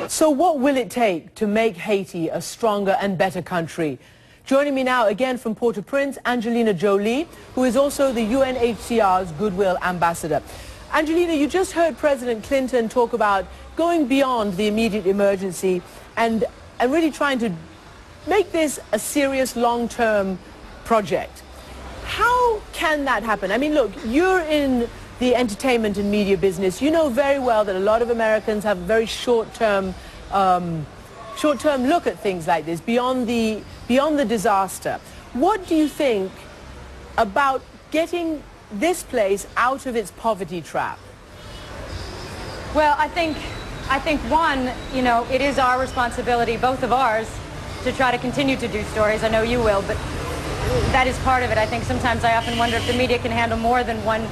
So what will it take to make Haiti a stronger and better country? Joining me now again from Port-au-Prince, Angelina Jolie, who is also the UNHCR's Goodwill Ambassador. Angelina, you just heard President Clinton talk about going beyond the immediate emergency and really trying to make this a serious long-term project. How can that happen? I mean, look, you're in the entertainment and media business. You know very well that a lot of Americans have a very short-term look at things like this, beyond the disaster. What do you think about getting this place out of its poverty trap? Well, I think one, you know, it is our responsibility, both of ours, to try to continue to do stories. I know you will, but that is part of it. I think sometimes I often wonder if the media can handle more than one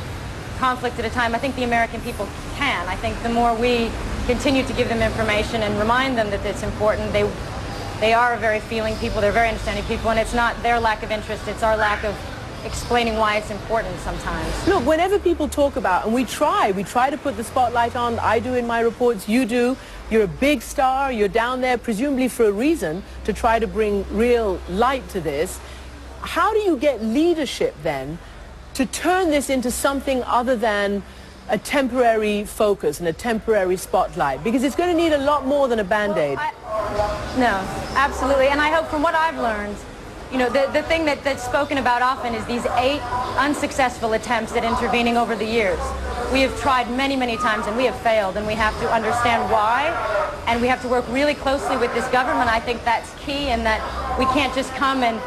conflict at a time. I think the American people can. I think the more we continue to give them information and remind them that it's important, they are a very feeling people, they're very understanding people, and it's not their lack of interest, it's our lack of explaining why it's important sometimes. Look, whenever people talk about, and we try to put the spotlight on, I do in my reports, you do, you're a big star, you're down there presumably for a reason to try to bring real light to this. How do you get leadership then to turn this into something other than a temporary focus and a temporary spotlight? Because it's going to need a lot more than a Band-Aid. No, absolutely. And I hope from what I've learned, you know, the thing that's spoken about often is these 8 unsuccessful attempts at intervening over the years. We have tried many, many times and we have failed, and we have to understand why, and we have to work really closely with this government. I think that's key, and that we can't just come and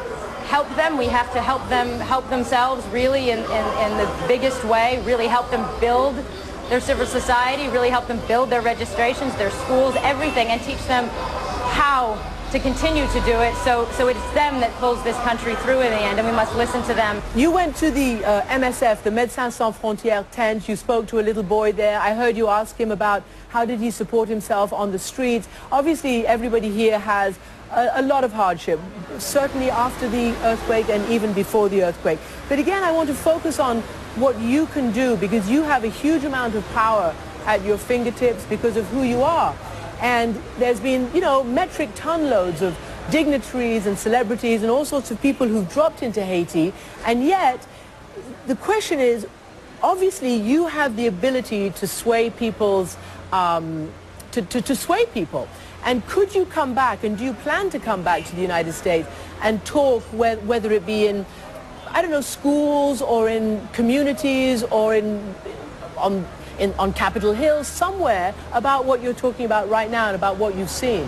help them. We have to help them help themselves really in the biggest way, really help them build their civil society, really help them build their registrations, their schools, everything, and teach them how to continue to do it, so it's them that pulls this country through in the end, and we must listen to them. You went to the MSF, the Médecins Sans Frontières tent. You spoke to a little boy there. I heard you ask him about how did he support himself on the streets. Obviously, everybody here has a lot of hardship, certainly after the earthquake and even before the earthquake. But again, I want to focus on what you can do, because you have a huge amount of power at your fingertips because of who you are. And there's been, you know, metric ton loads of dignitaries and celebrities and all sorts of people who've dropped into Haiti. And yet, the question is, obviously you have the ability to sway people's, to sway people. And could you come back, and do you plan to come back to the United States and talk, whether it be in, I don't know, schools or in communities or on Capitol Hill, somewhere, about what you're talking about right now and about what you've seen?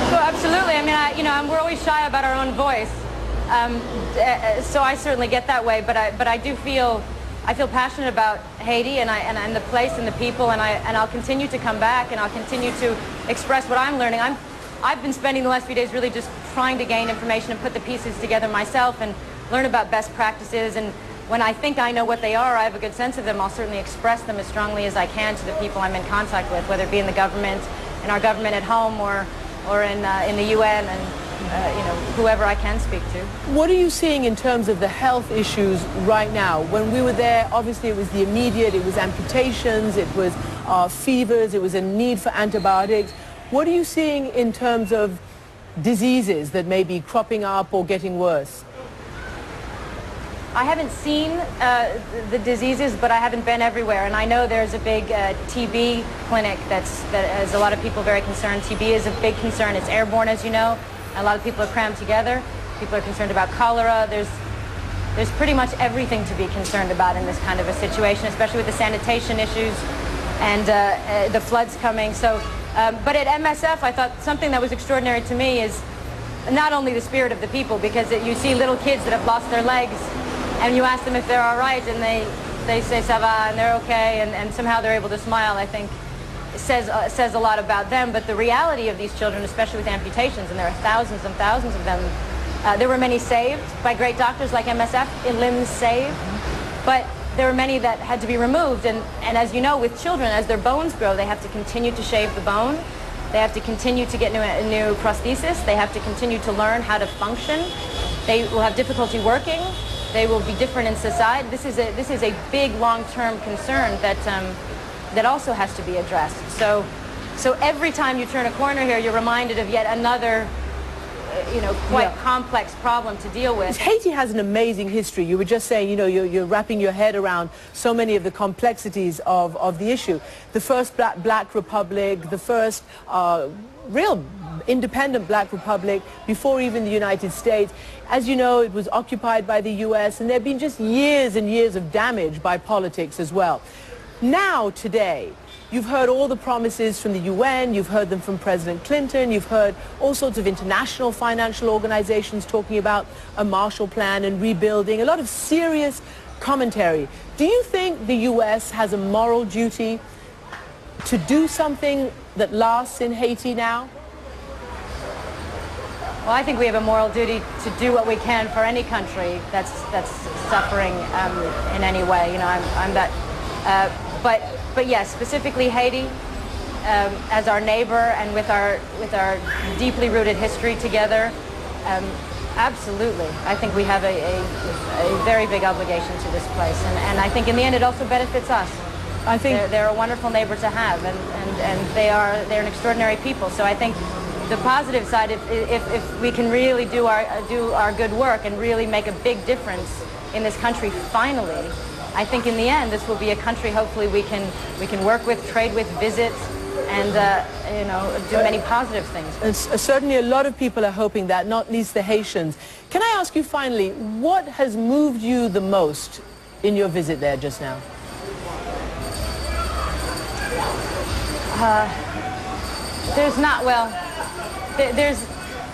So absolutely. I mean, we're always shy about our own voice. So I certainly get that way, but I do feel, I feel passionate about Haiti and the place and the people, and I'll continue to come back, and I'll continue to express what I'm learning. I've been spending the last few days really just trying to gain information and put the pieces together myself and learn about best practices, and when I think I know what they are, I have a good sense of them, I'll certainly express them as strongly as I can to the people I'm in contact with, whether it be in the government, in our government at home, or in the UN, and you know, whoever I can speak to. What are you seeing in terms of the health issues right now? When we were there, obviously it was the immediate, it was amputations, it was fevers, it was a need for antibiotics. What are you seeing in terms of diseases that may be cropping up or getting worse? I haven't seen the diseases, but I haven't been everywhere, and I know there's a big TB clinic that has a lot of people very concerned. TB is a big concern. It's airborne, as you know. A lot of people are crammed together. People are concerned about cholera. There's pretty much everything to be concerned about in this kind of a situation, especially with the sanitation issues and the floods coming. So, but at MSF, I thought something that was extraordinary to me is not only the spirit of the people, because you see little kids that have lost their legs, and you ask them if they're all right, and they say ça va, and they're okay, and somehow they're able to smile. I think it says a lot about them. But the reality of these children, especially with amputations, and there are thousands and thousands of them, there were many saved by great doctors like MSF, limbs saved, but there were many that had to be removed. And as you know, with children, as their bones grow, they have to continue to shave the bone. They have to continue to get new prosthesis. They have to continue to learn how to function. They will have difficulty working. They will be different in society. This is a big long-term concern that also has to be addressed. So So every time you turn a corner here, you're reminded of yet another quite complex problem to deal with. Haiti has an amazing history. You were just saying, you're wrapping your head around so many of the complexities of the issue. The first black republic, the first real independent black republic before even the United States. As you know, it was occupied by the U.S., and there have been just years and years of damage by politics as well. Now, today, you've heard all the promises from the UN, you've heard them from President Clinton, you've heard all sorts of international financial organizations talking about a Marshall Plan and rebuilding, a lot of serious commentary. Do you think the US has a moral duty to do something that lasts in Haiti now? Well, I think we have a moral duty to do what we can for any country that's suffering in any way. But yes, specifically Haiti, as our neighbor and with our deeply rooted history together, absolutely. I think we have a very big obligation to this place, and I think in the end it also benefits us. I think they're a wonderful neighbor to have, and they're an extraordinary people. So I think the positive side, if we can really do our good work and really make a big difference in this country finally, I think in the end this will be a country hopefully we can work with, trade with, visit, and do many positive things. And certainly a lot of people are hoping that, not least the Haitians. Can I ask you finally, what has moved you the most in your visit there just now?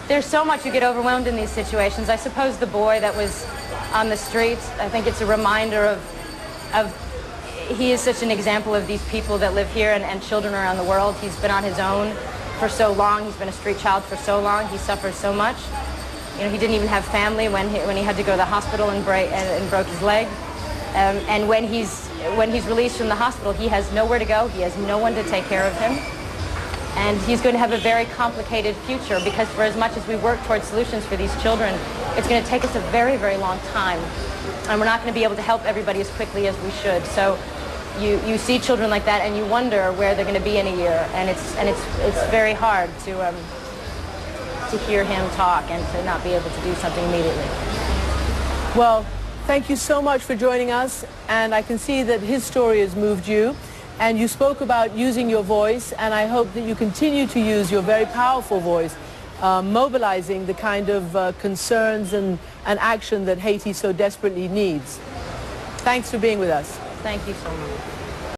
There's so much. You get overwhelmed in these situations. I suppose the boy that was on the streets, I think it's a reminder he is such an example of these people that live here and children around the world. He's been on his own for so long. He's been a street child for so long. He suffers so much. He didn't even have family when he had to go to the hospital and broke his leg. And when he's released from the hospital, he has nowhere to go. He has no one to take care of him. And he's going to have a very complicated future, because for as much as we work towards solutions for these children, it's going to take us a very, very long time. And we're not going to be able to help everybody as quickly as we should. So you see children like that and you wonder where they're going to be in a year. And it's very hard to hear him talk and to not be able to do something immediately. Well, thank you so much for joining us. And I can see that his story has moved you. And you spoke about using your voice, and I hope that you continue to use your very powerful voice, mobilizing the kind of concerns and action that Haiti so desperately needs. Thanks for being with us. Thank you so much.